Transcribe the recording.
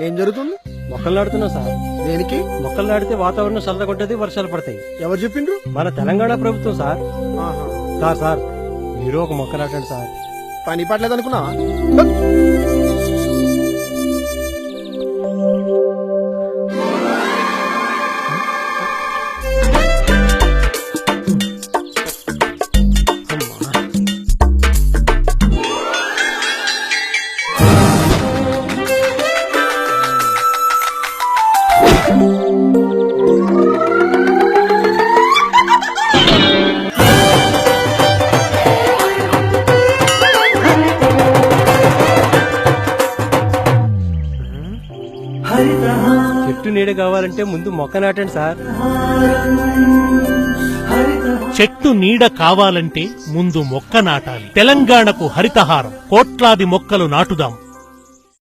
ఏం జరుగుతుంది? మొక్కలు నాడుతున్నాం సార్. దేనికి? మొక్కలు నాటితే వాతావరణం చల్లగా ఉంటది, వర్షాలు పడతాయి. ఎవరు చెప్పిండ్రు? మన తెలంగాణ ప్రభుత్వం సార్. ఆహా. సార్ మీరు ఒక మొక్క నాటండి సార్. పని పడలేదు అనుకున్నా. చెట్టు నీడ కావాలంటే ముందు మొక్క నాటండి సార్. చెట్టు నీడ కావాలంటే ముందు మొక్క నాటాలి. తెలంగాణకు హరితహారం, కోట్లాది మొక్కలు నాటుదాం.